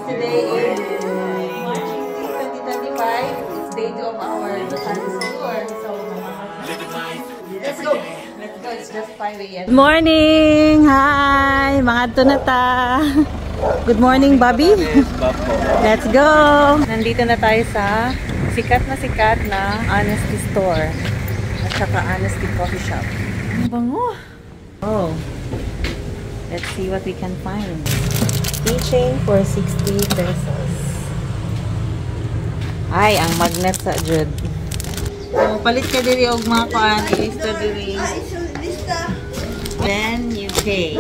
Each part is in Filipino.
today is March 2025. It's day 2 of our Batanes tour. So, let's go. Let's go. It's just 5 a.m. Good morning! Hi! Mga tunata! Good morning, Bobby! Let's go! Nandito na tayo sa sikat na Honesty Store. At saka Honesty Coffee Shop. Ang bango! Oh! Let's see what we can find. Keychain for 60 pesos. Ay, ang magnet sa Jud. So, palit ka diri og mga kuan, ilista diri. Then you pay.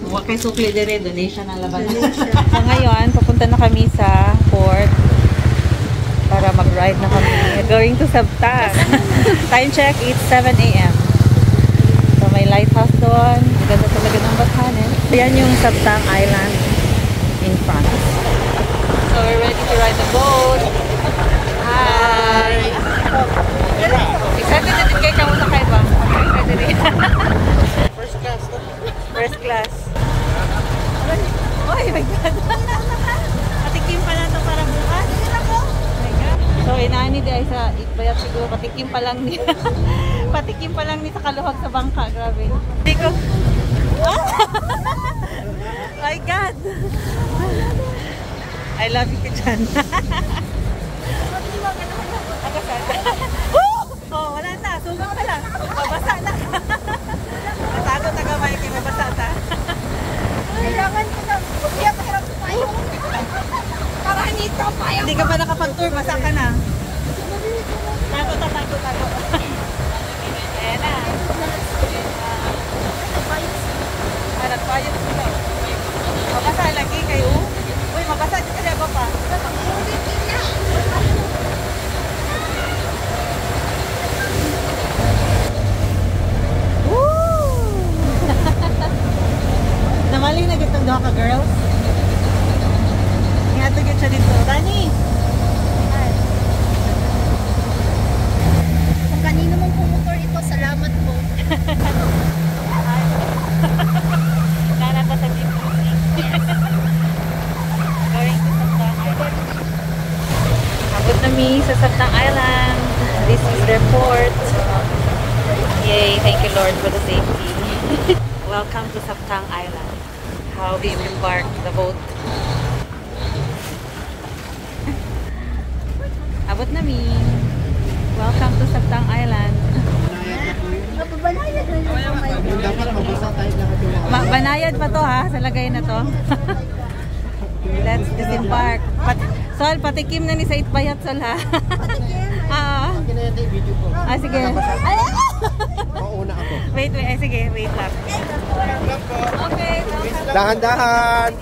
Huwag kay sukli diri, donation ang laban. So ngayon, papunta na kami sa port para mag-ride na kami. Going to Sabtang. Time check, it's 7 a.m. So may lighthouse doon. Ganda talaga ng Batanes. Yan yung Sabtang Island in France. So we're ready to ride the boat. Hi! Excited na din kayo kamo sa kayo ba? Excited din. First class. First class. Oh my God! Patikim pa na ito para bukas. Oh my God. So inaani di ay sa itbayat siguro. Patikim pa lang niya. Patikim pa lang niya sa kaluhag sa bangka. Grabe. Hindi ko... Oh my God! I love you, Kichan. Oh, wala na. Sugang pa lang. Mabasa na. Matagot na gamay kayo. Mabasa na. Kailangan ko na. Kaya mahirap tayo. Para nito tayo. Hindi ka pa nakapag-tour. Basa ka na. Tago. Ayan na. Nagpayos sila. Mabasa lagi kayo. Uy, mabasa dito kaya ba pa? Namaling na gitong doha ka, girls. Ingatugit siya dito. Dani! Kung kanino mong pumutor ito, salamat po. Nanata sa deep cruising. Going to Sabtang Island. Abot na mi sa Sabtang Island. This is their port. Yay! Thank you, Lord, for the safety. Welcome to Sabtang Island. How we embark the boat. Abot na mi. Welcome to Sabtang Island. Banayad pa to ha, sa lagay na to. Let's disembark. Sol, patikim na ni sa itbayat Sol ha. Sige. Mauna ako. Wait. Sige, wait lang. Okay. Dahan-dahan.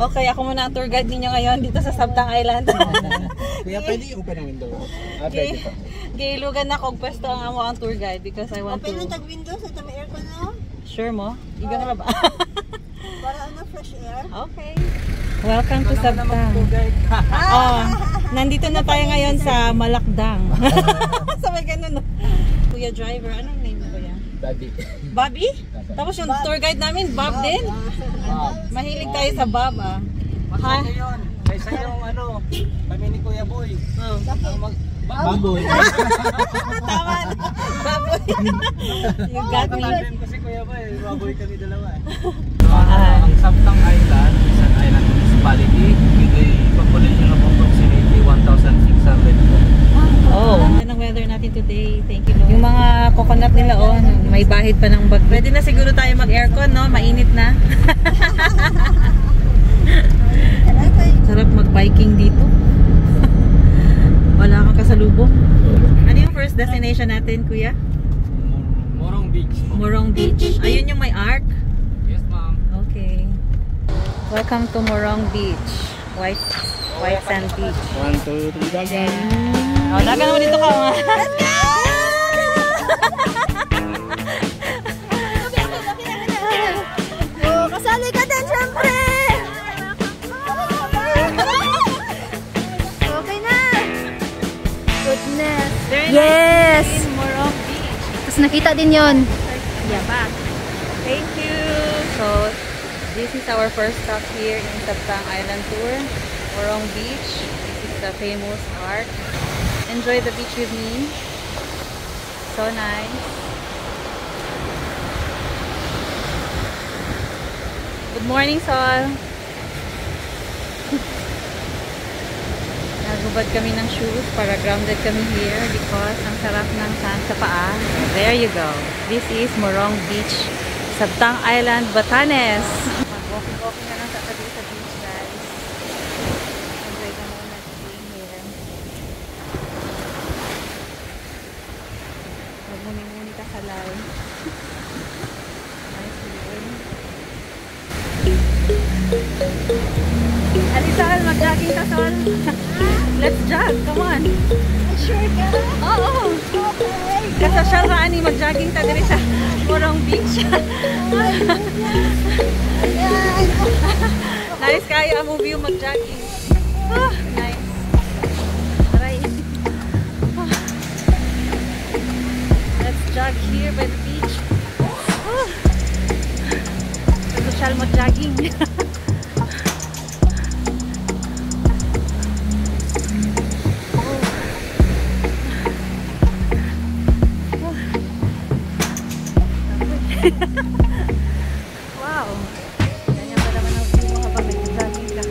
Okay, ako muna ang tour guide ninyo ngayon dito sa Sabtang Island. Kuya, pwede i-open ang window? Pwede pa. Giilugan na kong pwesto ang amo ang tour guide because I want to... Open ang tag-window sa may aircon na. Sure mo? Iga na ba? Para fresh air. Okay. Welcome to Sabtang. Nandito na tayo ngayon sa Malakdang. Sabay ganun. Kuya driver, anong name mo kuya? Daddy. Bobby? Tapos yung tour guide namin, Bob din? Mahilig tayo sa Bob ha? Yun. Kaysa yung kami ni Kuya Boy. Baboy. Tama na. Baboy. You got me. Kasi Kuya Boy, baboy kami dalawa Ang Sabtang Island is an island municipality with a population of approximately 1,600. Oh, ganda ng weather natin today. Thank you, Lord. Yung mga coconut nila, may bahid pa ng bag. Pwede na siguro tayo mag-aircon, no? Mainit na. Sarap mag-biking dito. Wala kang kasalubong. Ano yung first destination natin, kuya? Morong Beach. Morong Beach. Ayun yung may ark? Yes, ma'am. Okay. Welcome to Morong Beach. White Sand Beach. 1, 2, 3, Dagan naman dito ka, ma. Tapos nakita din yon. Yeah, back. Thank you. So, this is our first stop here in Sabtang Island Tour, Morong Beach. This is the famous park. Enjoy the beach with me. So nice. Good morning, Sol. Nagubad kami ng shoes para grounded kami here because ang sarap ng sand sa paa. There you go. This is Morong Beach, Sabtang Island, Batanes. Mag-walking na lang sa tabi sa beach, guys. Enjoy the moment being here. Magmuni-muni ka sa live. Nice view. Alisal, mag-jogging ka, Sol. Let's jog, come on. Sure ka? Oo. Okay. Kasasyal ra ani mag-jogging ta diri sa Morong Beach. Ayan. Nice kayo ang movie yung mag-jogging. Nice. Aray. Let's jog here by the beach. Kasasyal mag-jogging. Wow! Ganyan pa naman ang view mo kapag nag-jogging ka.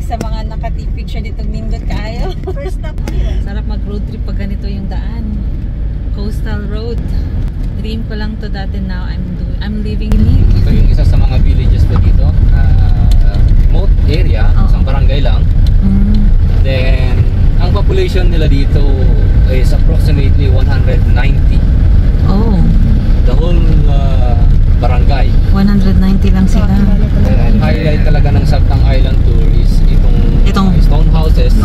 Sa mga naka-take picture dito nindot kayo. First stop here. Sarap mag-road trip pag ganito yung daan. Coastal road. Dream ko lang to dati, now I'm living here. Ito yung isa sa mga villages pa dito. Remote area, isang barangay lang. Then, ang population nila dito is approximately 190. Oh. The whole barangay. 190 lang sila. And highlight talaga ng Sabtang Island Tour is itong stone houses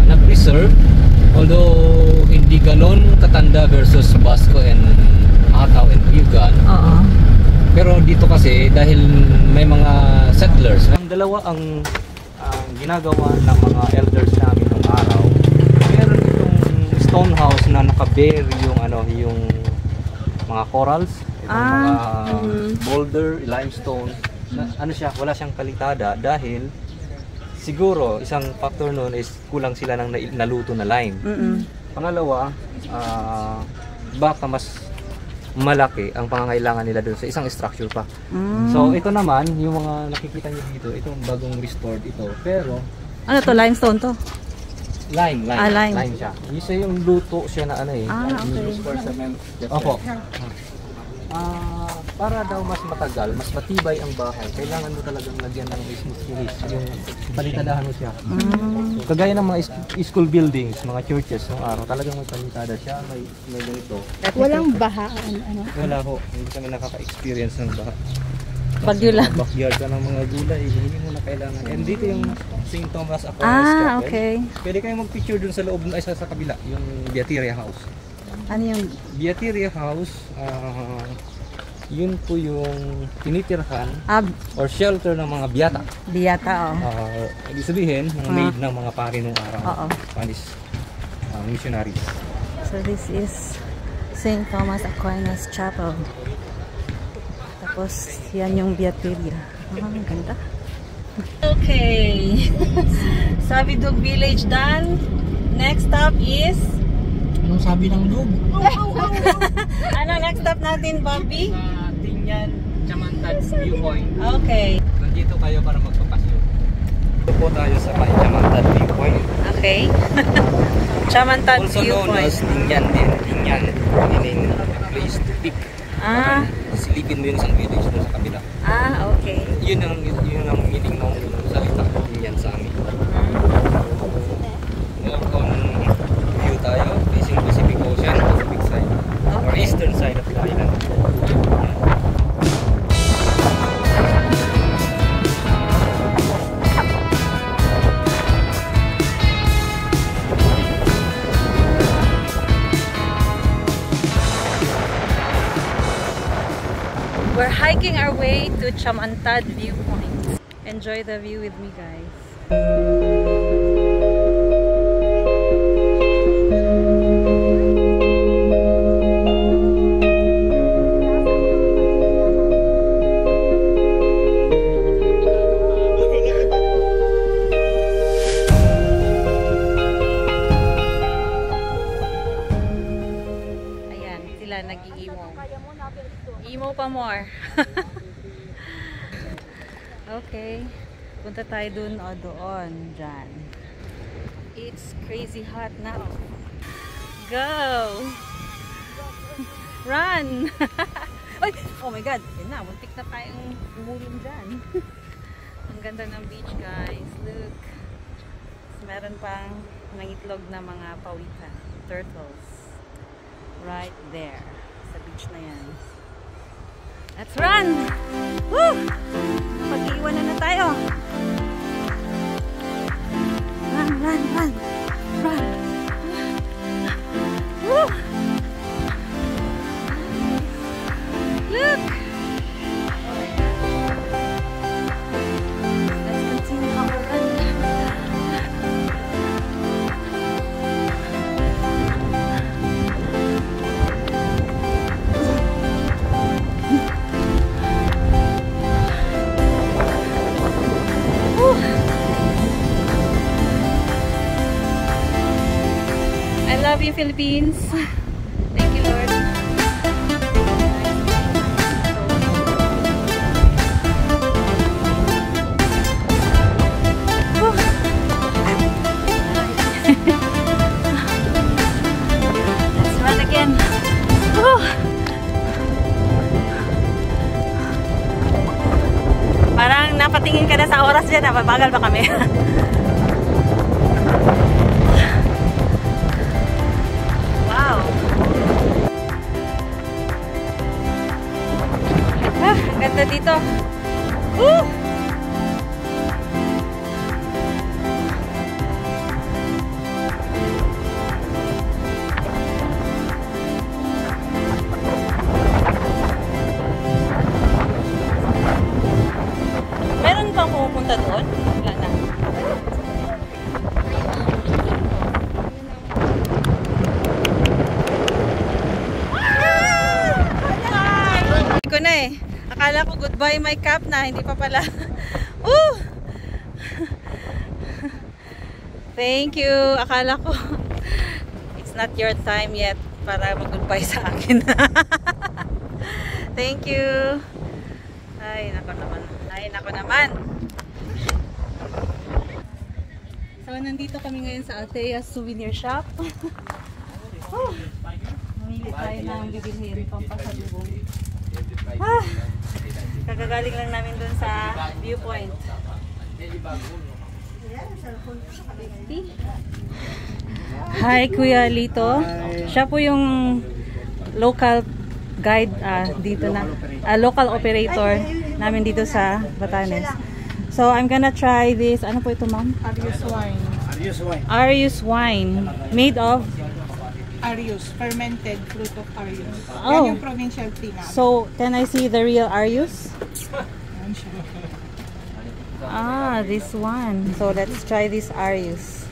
na preserve, although hindi galon katanda versus Basco and Ataw and Yugan. Pero dito kasi dahil may mga settlers, ang dalawa ang ginagawa ng mga elders namin ng araw. Meron itong stone house na naka-bear yung mga corals, mga boulder, limestone. Ano siya, wala siyang kalitada dahil siguro isang factor noon is kulang sila ng naluto na lime. Pangalawa, baka mas malaki ang pangangailangan nila doon sa isang structure pa. So ito naman, yung mga nakikita niyo dito, itong bagong restored ito. Pero ano to, limestone to? Lime. Lime siya. Isa yung luto siya na ano eh. Okay. Opo. Para daw mas matagal, mas matibay ang bahay, kailangan mo talagang lagyan ng smooth finish, yung palitadahan mo siya. Kagaya ng mga school buildings, mga churches ng araw, talagang may palitada siya, may ganito. Walang bahaan. Wala ho, hindi kami nakaka-experience ng baha. Bagyo lang. Backyard ka ng mga gulay, hindi mo na kailangan. And dito yung St. Thomas Aquinas Chapel. Okay. Pwede kayong mag-picture dun sa loob, ay sa kabila, yung Beateria House. Ano yung Beateria House, yun po yung tinitirhan or shelter ng mga biyata. Biyata, Ibig sabihin, mga maid ng mga pari nung araw. Spanish missionaries. So this is St. Thomas Aquinas Chapel. Tapos yan yung Beateria. Ang ganda. Okay. Sabidug Village done. Next stop is Anong sabi ng dug? ano next stop natin, Bobby? Tingnan, Chamantad's Viewpoint. Okay. Nandito kayo para magpapasyon. Dito po tayo sa Chamantad Viewpoint. Okay. Chamantad Also Viewpoint. known as Tingnan din. Tingnan. Meaning place to pick. Silipin mo yung isang village doon sa kabila. Okay. Yun ang meaning ng salita. Tingnan sa amin. Welcome view tayo. Facing Pacific Ocean, Pacific side. Or eastern side of the island. We're hiking our way to Chamantad Viewpoint. Enjoy the view with me, guys. Nag-i-emo. Emo pa more. Okay. Punta tayo dun o doon. Dyan. It's crazy hot now. Go! Run! Ay! Oh my God! Yun na. Muntik na tayong umulong dyan. Ang ganda ng beach, guys. Look. Meron pang nangitlog na mga pawikan. Turtles. Right there. Sa beach na yan. Let's run! Woo! Pag-iwanan na tayo. Run, run, run! Run! Woo! Look! Let's continue our run. I love you, Philippines. Thank you, Lord. Let's run again. Parang napatingin ka na sa oras dyan. Mabagal ba kami? Ganda dito. Meron pang pupunta doon? Wala na. Ko na eh. Akala ko goodbye my cap na, hindi pa pala. Woo! Thank you. Akala ko it's not your time yet para mag-goodbye sa akin. Thank you. Ay, nako naman. Ay, nako naman. So, nandito kami ngayon sa Althea Souvenir Shop. Mamili tayo ng bibilhin pampasalubong. Kagagaling lang namin dun sa viewpoint. Hi, Kuya Lito. Siya po yung local guide dito na. Local operator namin dito sa Batanes. So, I'm gonna try this. Ano po ito, ma'am? Arius wine. Arius wine. Arius wine. Made of? Arius. Fermented fruit of Arius. Oh. Yan yung provincial tea namin. So, can I see the real Arius? Yan siya. Ah, this one. So, let's try this Arius.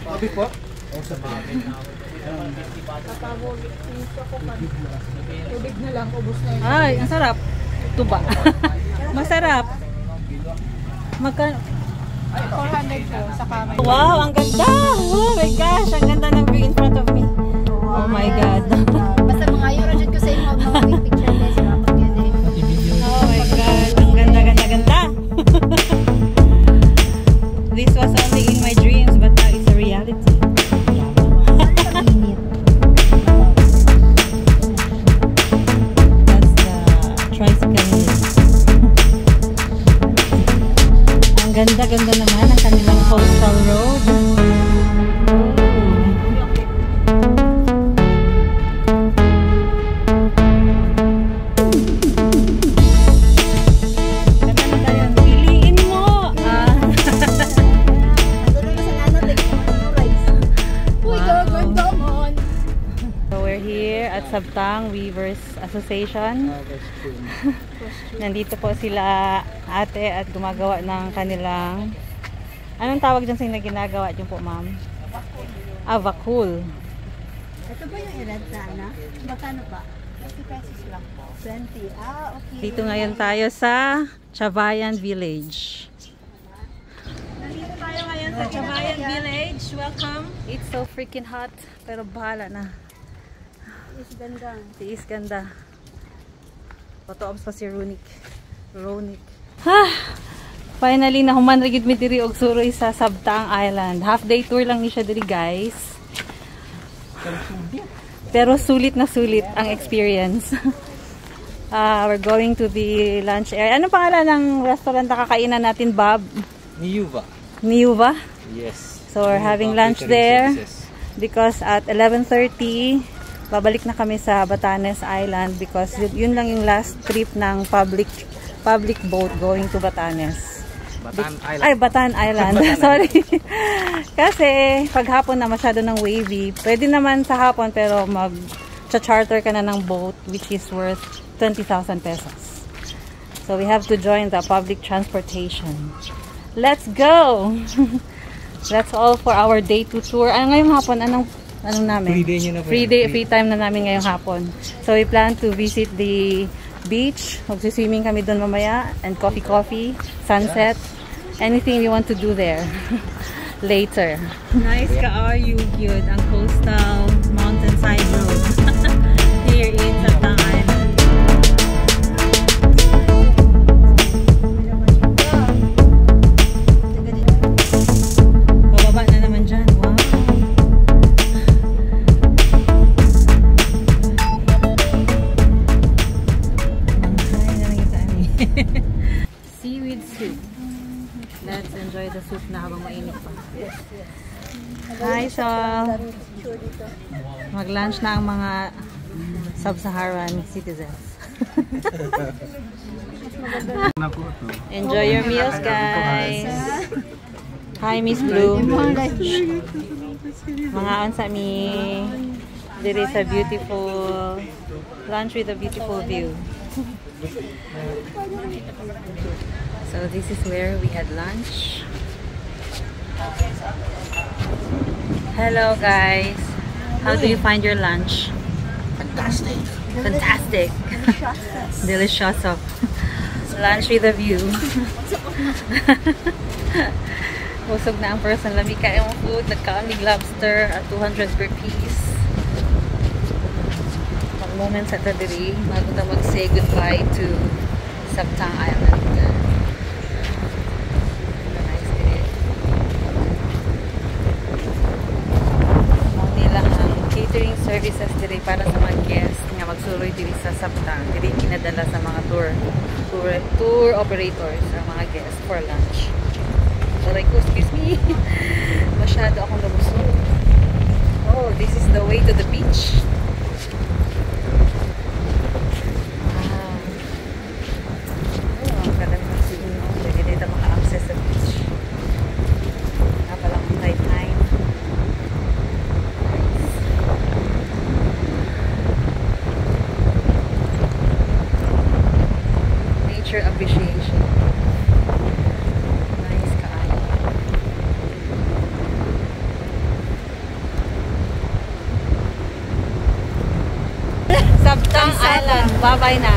Abi po. Tubig na lang, ubos na yun. Ay, ang sarap. Tuba. Masarap. Magkano? 400 po sa kamay. Wow, ang ganda! Oh my gosh, ang ganda ng view in front of me. Oh my God. Basta mga yun, ko sa inyo mga picture guys. Oh my God, ang ganda, ganda, ganda. This was only in my dreams, but now it's a reality. That's the tricycle. Ang ganda-ganda naman ang kanilang coastal road. Sabta Sabtang Weavers Association. Nandito po sila ate at gumagawa ng kanilang, anong tawag dyan sa ginagawa dyan po, ma'am? Vakul. Ito ba yung i-red sana? Magkano ba? 20 pesos lang po. 20. Okay. Dito ngayon tayo sa Chavayan Village. Nandito tayo ngayon sa Chavayan Village. Welcome. It's so freaking hot, pero bahala na. Is ganda. Tiis ganda. Photo-ops pa si Ronic. Finally, nahuman rigid mi diri og suroy sa Sabtang Island. Half day tour lang ni siya diri, guys. Pero sulit na sulit ang experience. We're going to the lunch area. Anong pangalan ng restaurant na kakainan natin, Bob? Niuva? Yes. So we're having lunch there because at 11:30 babalik na kami sa Batanes Island because yun lang yung last trip ng public boat going to Batanes. Batan Island. Sorry. Kasi paghapon na masyado ng wavy. Pwede naman sa hapon pero mag-charter ka na ng boat which is worth 20,000 pesos. So we have to join the public transportation. Let's go! That's all for our day 2 tour. Ngayong hapon, anong namin? Free day nyo na po. Free time na namin ngayong hapon. So we plan to visit the beach. Magsiswimming kami doon mamaya. And coffee, sunset. Anything we want to do there later. Nice ka-are-you cute ang coastal mountainside road here in Sabtang Island. Pababa na naman dyan. Wow. Manghay na lang yung tayo. Seaweed soup. Let's enjoy the soup na habang mainit pa. Hi, Sol! Mag-lunch na ang mga sub-Saharan citizens. Enjoy your meals, guys! Hi, Miss Blue! Mga onsa mi. There is a beautiful lunch with a beautiful view. So this is where we had lunch. Hello guys. How do you find your lunch? Fantastic. Fantastic. Delicious. Lunch with a view. Busog na ang person. Lamig ka yung food. Nagkaamig lobster at 200 per piece. Mag-moment sa tadiri. Bago na mag-say goodbye to Sabtang Island. Catering services diri para sa mga guests nga magsuroy diri sa Sabtang. Diri kinadala sa mga tour operators sa mga guests for lunch. So like, excuse me. Masyado akong nabusog. Oh, this is the way to the beach. Wow. Oh, ang ganda ng siguro. Pwede dito maka-access sa beach. Napalang time. Appreciation. Nice kaayo. Sabtang Island. Bye-bye na.